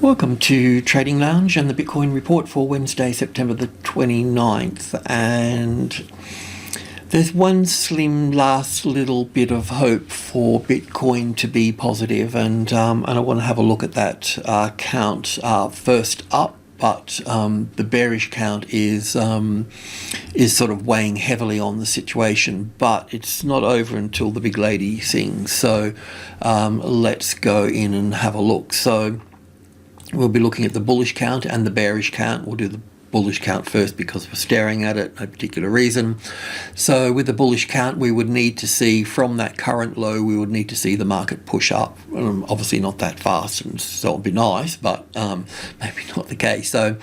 Welcome to Trading Lounge and the Bitcoin report for Wednesday, September the 29th. And there's one slim last little bit of hope for Bitcoin to be positive, and I want to have a look at that count first up. But the bearish count is sort of weighing heavily on the situation, but it's not over until the big lady sings. So let's go in and have a look. So we'll be looking at the bullish count and the bearish count. We'll do the bullish count first because we're staring at it, no particular reason. So with the bullish count, we would need to see from that current low, we would need to see the market push up. Obviously not that fast, and so it would be nice, but maybe not the case. So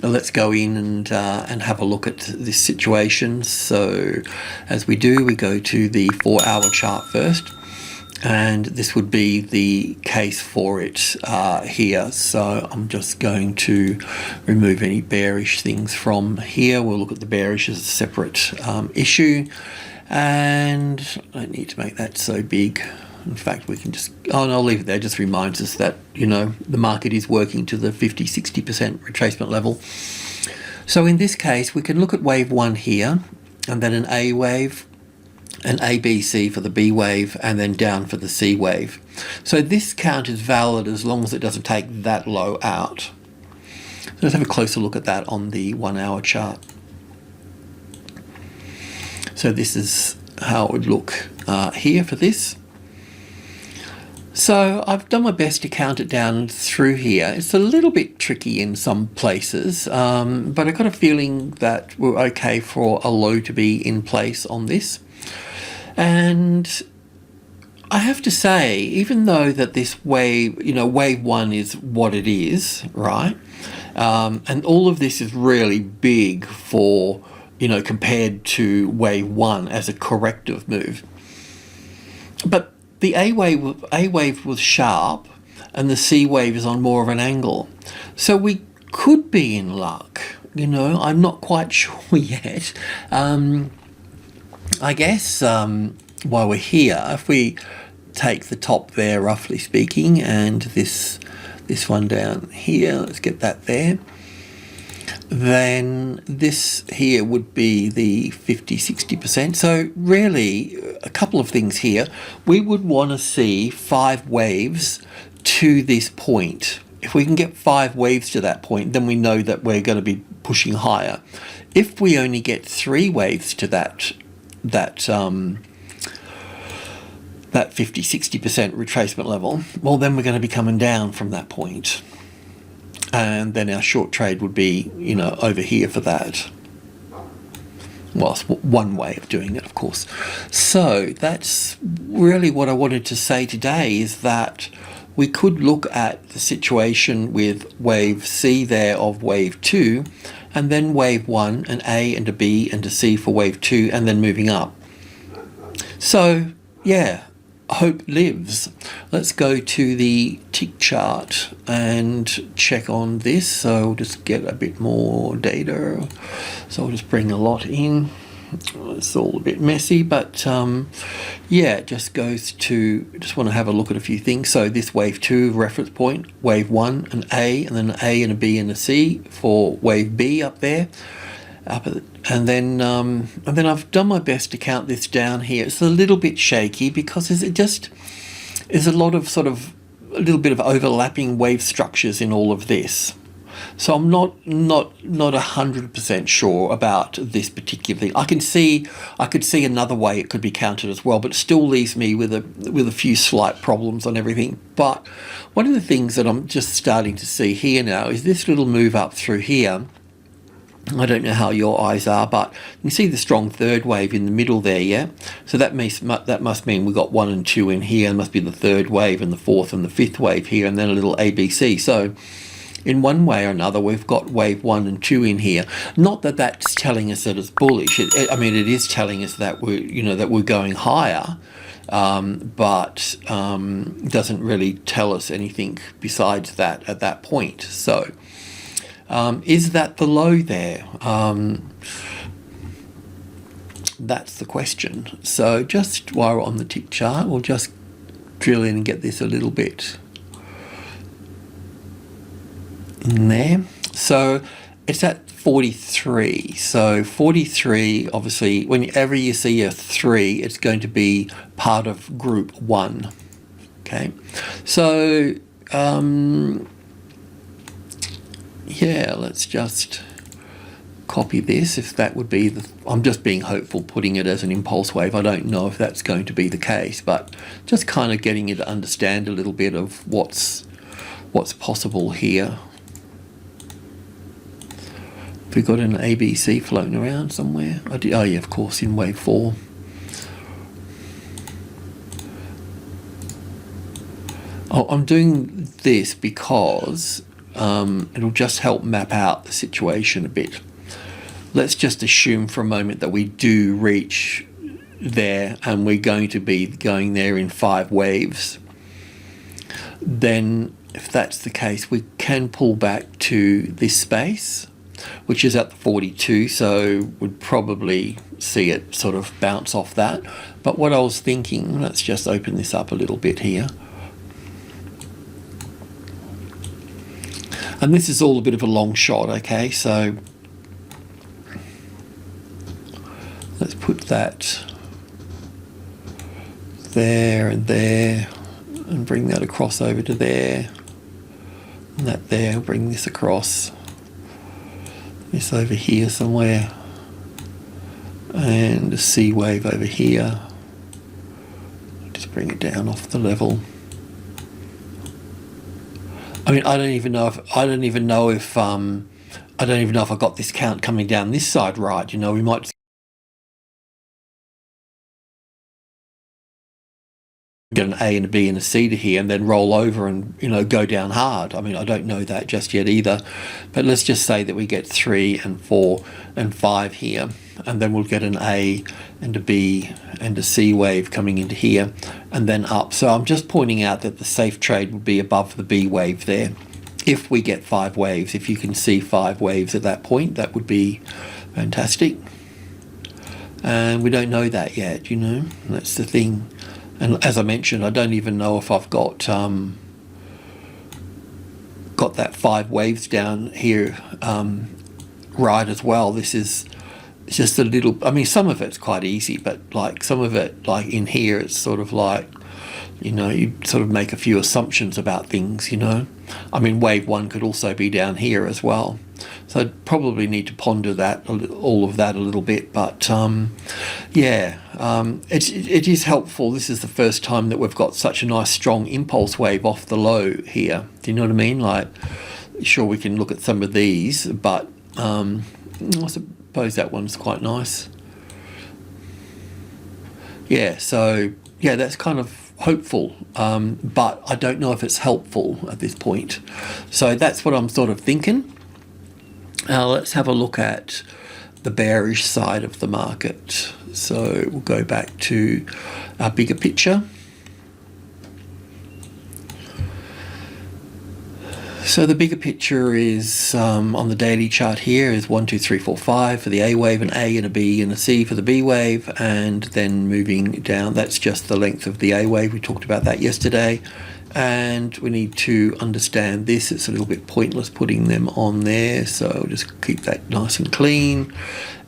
let's go in and have a look at this situation. So as we do, we go to the 4-hour chart first. And this would be the case for it here. So I'm just going to remove any bearish things from here. We'll look at the bearish as a separate issue. And I don't need to make that so big. In fact, we can just, oh, no, I'll leave it there. It just reminds us that, you know, the market is working to the 50-60% retracement level. So in this case, we can look at wave 1 here, and then an A wave, an ABC for the B wave, and then down for the C wave. So this count is valid as long as it doesn't take that low out. So let's have a closer look at that on the 1-hour chart. So this is how it would look here for this. So I've done my best to count it down through here. It's a little bit tricky in some places, but I've got a feeling that we're okay for a low to be in place on this. And I have to say, even though that this wave, you know, wave 1 is what it is, right? And all of this is really big for, you know, compared to wave 1 as a corrective move. But the A wave was sharp, and the C wave is on more of an angle. So we could be in luck, you know, I'm not quite sure yet. I guess while we're here, if we take the top there, roughly speaking, and this one down here, let's get that there, then this here would be the 50-60%. So really, a couple of things here. We would want to see 5 waves to this point. If we can get 5 waves to that point, then we know that we're going to be pushing higher. If we only get 3 waves to that 50-60% retracement level, well, then we're going to be coming down from that point, and then our short trade would be, you know, over here for that. Well, it's one way of doing it, of course. So that's really what I wanted to say today, is that we could look at the situation with wave C there of wave 2, and then wave 1, an A and a B and a C for wave 2, and then moving up. So yeah, hope lives. Let's go to the tick chart and check on this. So we'll just get a bit more data. So I'll just bring a lot in. It's all a bit messy, but yeah, it just goes to, just want to have a look at a few things. So this wave 2 reference point, wave 1 an A, and then an A and a B and a C for wave B up there, and then I've done my best to count this down here. It's a little bit shaky because it just is a lot of sort of a little bit of overlapping wave structures in all of this. So I'm not 100% sure about this particular thing. I could see another way it could be counted as well, but it still leaves me with a few slight problems on everything. But one of the things that I'm just starting to see here now is this little move up through here. I don't know how your eyes are, but you can see the strong third wave in the middle there, yeah? So that must mean we've got 1 and 2 in here, and must be the third wave and the fourth and the fifth wave here, and then a little ABC. So in one way or another, we've got wave 1 and 2 in here. Not that that's telling us that it's bullish. I mean, it is telling us that we're going higher, but doesn't really tell us anything besides that at that point. So is that the low there? That's the question. So just while we're on the tick chart, we'll just drill in and get this a little bit in there. So it's at 43. So 43, obviously, whenever you see a 3, it's going to be part of group 1. Okay, so yeah, let's just copy this. If that would be the, I'm just being hopeful, putting it as an impulse wave. I don't know if that's going to be the case, but just kind of getting you to understand a little bit of what's possible here. Have we got an ABC floating around somewhere? Oh yeah, of course, in wave 4. Oh, I'm doing this because it'll just help map out the situation a bit. Let's just assume for a moment that we do reach there and we're going to be going there in 5 waves. Then if that's the case, we can pull back to this space, which is at the 42, so we'd probably see it sort of bounce off that. But what I was thinking, let's just open this up a little bit here. And this is all a bit of a long shot, okay? So let's put that there and there, and bring that across over to there, and that there, bring this across, this over here somewhere, and a C wave over here. Just bring it down off the level. I mean, I don't even know if I got this count coming down this side right. You know, we might get an A and a B and a C to here and then roll over and, you know, go down hard. I mean, I don't know that just yet either, but let's just say that we get 3 and 4 and 5 here, and then we'll get an A and a B and a C wave coming into here and then up. So I'm just pointing out that the safe trade would be above the B wave there. If we get 5 waves, if you can see 5 waves at that point, that would be fantastic. And we don't know that yet, you know, that's the thing. And as I mentioned, I don't even know if I've got that 5 waves down here right as well. This is just a little, I mean, some of it's quite easy, but like some of it, like in here, it's sort of like, you know, you sort of make a few assumptions about things, you know. I mean, wave 1 could also be down here as well. So I'd probably need to ponder that, all of that a little bit. But yeah, it is helpful. This is the first time that we've got such a nice strong impulse wave off the low here. Do you know what I mean? Like, sure, we can look at some of these, but I suppose that one's quite nice. Yeah, so yeah, that's kind of hopeful, but I don't know if it's helpful at this point. So that's what I'm sort of thinking. Let's have a look at the bearish side of the market. So we'll go back to our bigger picture. So the bigger picture is on the daily chart here is 1, 2, 3, 4, 5 for the A wave, an A and a B and a C for the B wave, and then moving down. That's just the length of the A wave. We talked about that yesterday. And we need to understand this. It's a little bit pointless putting them on there, so I'll just keep that nice and clean.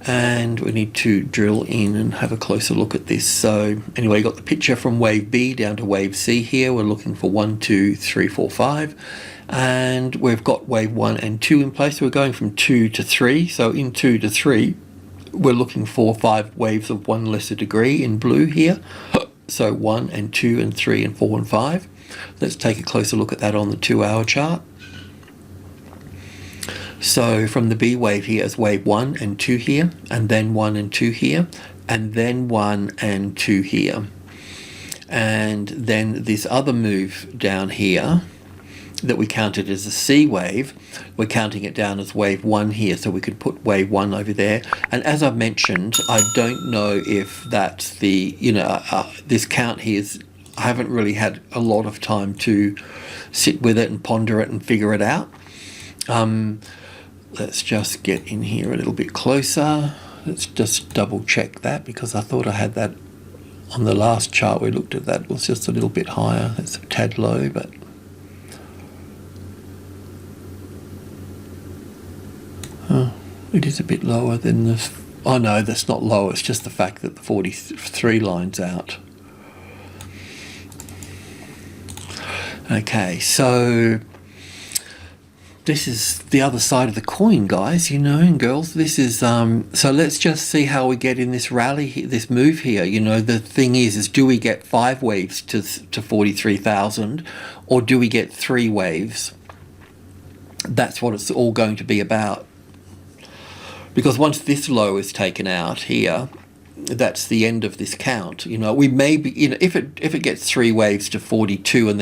And we need to drill in and have a closer look at this. So anyway, got the picture from wave B down to wave C here. We're looking for 1, 2, 3, 4, 5. And we've got wave 1 and 2 in place. So we're going from 2 to 3. So in 2 to 3, we're looking for 5 waves of 1 lesser degree in blue here. So 1 and 2 and 3 and 4 and 5. Let's take a closer look at that on the 2-hour chart. So from the B wave here is wave 1 and 2 here, and then 1 and 2 here, and then 1 and 2 here. And then this other move down here that we counted as a C wave, we're counting it down as wave 1 here, so we could put wave 1 over there. And as I've mentioned, I don't know if that's the, you know, this count here is, I haven't really had a lot of time to sit with it and ponder it and figure it out. Let's just get in here a little bit closer. Let's just double check that, because I thought I had that on the last chart we looked at. That was just a little bit higher. That's a tad low, but It is a bit lower than this. Oh no, that's not low. It's just the fact that the 43 line's out. Okay, so this is the other side of the coin, guys, you know, and girls. This is so let's just see how we get in this rally, this move here. You know, the thing is do we get 5 waves to 43,000, or do we get 3 waves? That's what it's all going to be about. Because once this low is taken out here, that's the end of this count. You know, we may be, you know, if it gets 3 waves to 42 and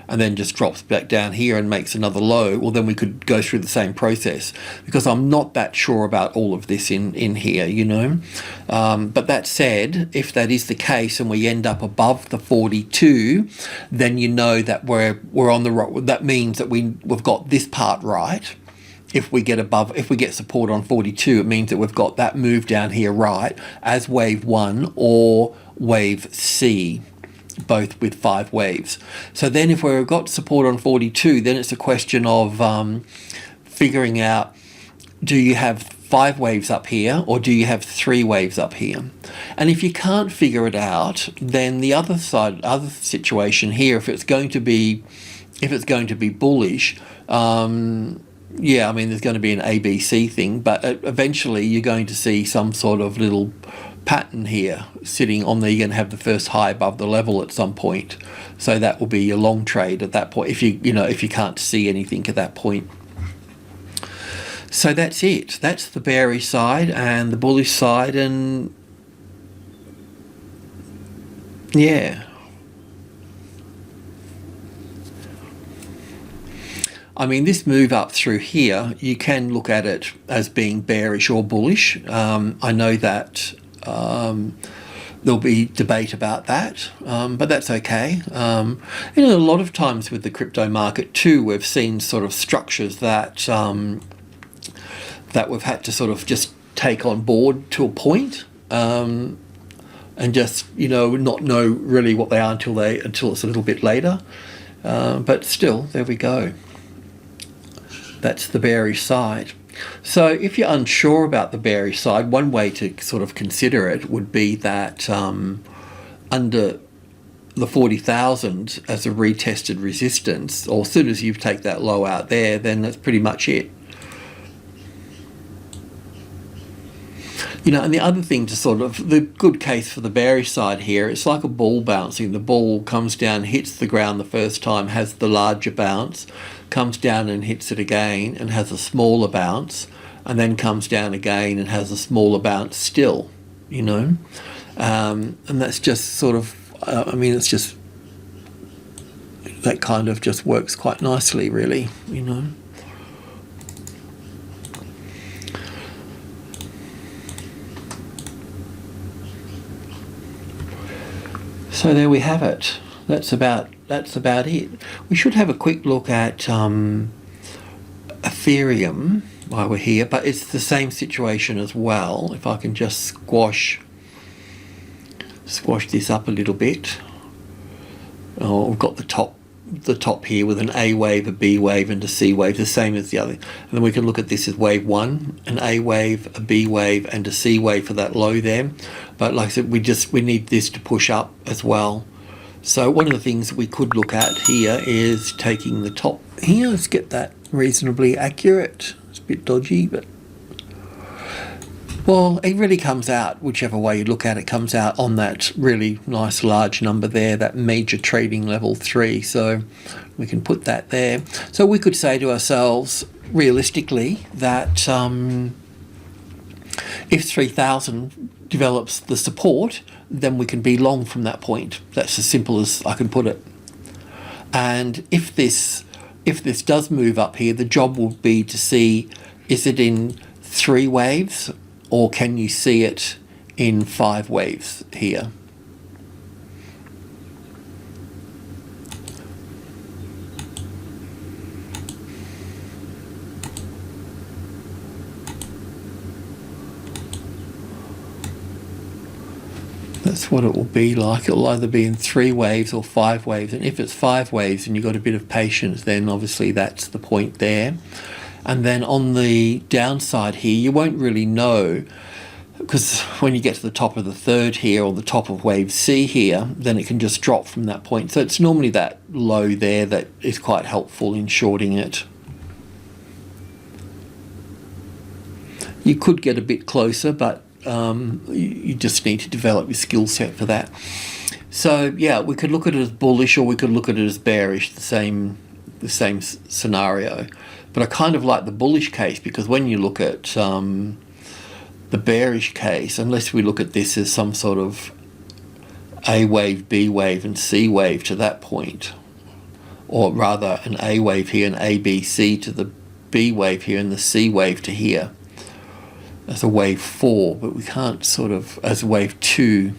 then just drops back down here and makes another low, well then we could go through the same process, because I'm not that sure about all of this in here, you know. But that said, if that is the case and we end up above the 42, then you know that we're on the right. That means that we've got this part right. If we get support on 42, it means that we've got that move down here right as wave 1 or wave C, both with 5 waves. So then if we've got support on 42, then it's a question of figuring out, do you have 5 waves up here or do you have 3 waves up here? And if you can't figure it out, then the other situation here, if it's going to be bullish, yeah, I mean, there's going to be an ABC thing, but eventually you're going to see some sort of little pattern here sitting on there. You're going to have the first high above the level at some point. So that will be a long trade at that point, if you can't see anything at that point. So that's it. That's the bearish side and the bullish side, and yeah. I mean, this move up through here, you can look at it as being bearish or bullish. I know that there'll be debate about that, but that's okay. You know, a lot of times with the crypto market too, we've seen sort of structures that that we've had to sort of just take on board to a point, and just, you know, not know really what they are until it's a little bit later. But still, there we go. That's the bearish side. So if you're unsure about the bearish side, one way to sort of consider it would be that under the 40,000 as a retested resistance, or as soon as you take that low out there, then that's pretty much it. You know, and the other thing to sort of, the good case for the bearish side here, it's like a ball bouncing. The ball comes down, hits the ground the first time, has the larger bounce, comes down and hits it again and has a smaller bounce, and then comes down again and has a smaller bounce still, you know. And that's just sort of, I mean, it's just, that kind of just works quite nicely, really, you know. So there we have it. That's about it. We should have a quick look at Ethereum while we're here, but it's the same situation as well. If I can just squash this up a little bit. Oh, we've got the top here with an A wave, a B wave, and a C wave, the same as the other. And then we can look at this as wave 1, an A wave, a B wave, and a C wave for that low there. But like I said, we need this to push up as well. So one of the things we could look at here is taking the top here. Let's get that reasonably accurate. It's a bit dodgy, but well, it really comes out, whichever way you look at it, comes out on that really nice large number there, that major trading level 3. So we can put that there. So we could say to ourselves, realistically, that if 3,000 develops the support, then we can be long from that point. That's as simple as I can put it. And if this does move up here, the job will be to see, is it in 3 waves, or can you see it in 5 waves here? That's what it will be like. It'll either be in 3 waves or 5 waves. And if it's 5 waves and you've got a bit of patience, then obviously that's the point there. And then on the downside here, you won't really know, because when you get to the top of the third here, or the top of wave C here, then it can just drop from that point. So it's normally that low there that is quite helpful in shorting it. You could get a bit closer, but you just need to develop your skill set for that. So yeah, we could look at it as bullish, or we could look at it as bearish, the same scenario. But I kind of like the bullish case, because when you look at the bearish case, unless we look at this as some sort of A wave, B wave and C wave to that point, or rather an A wave here and A, B, C to the B wave here and the C wave to here, as a wave 4, but we can't sort of, as a wave 2,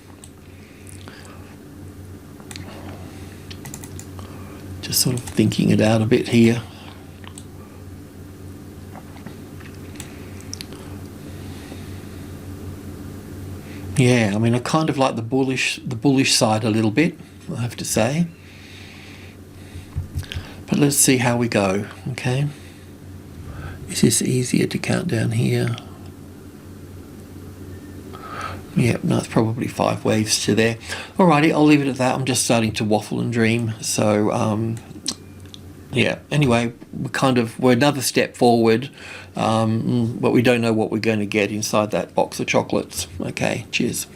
just sort of thinking it out a bit here. Yeah, I mean, I kind of like the bullish side a little bit, I have to say. But let's see how we go, okay? Is this easier to count down here? Yep, no, it's probably 5 waves to there. Alrighty, I'll leave it at that. I'm just starting to waffle and dream. So, yeah, anyway, we're another step forward, but we don't know what we're going to get inside that box of chocolates. Okay, cheers.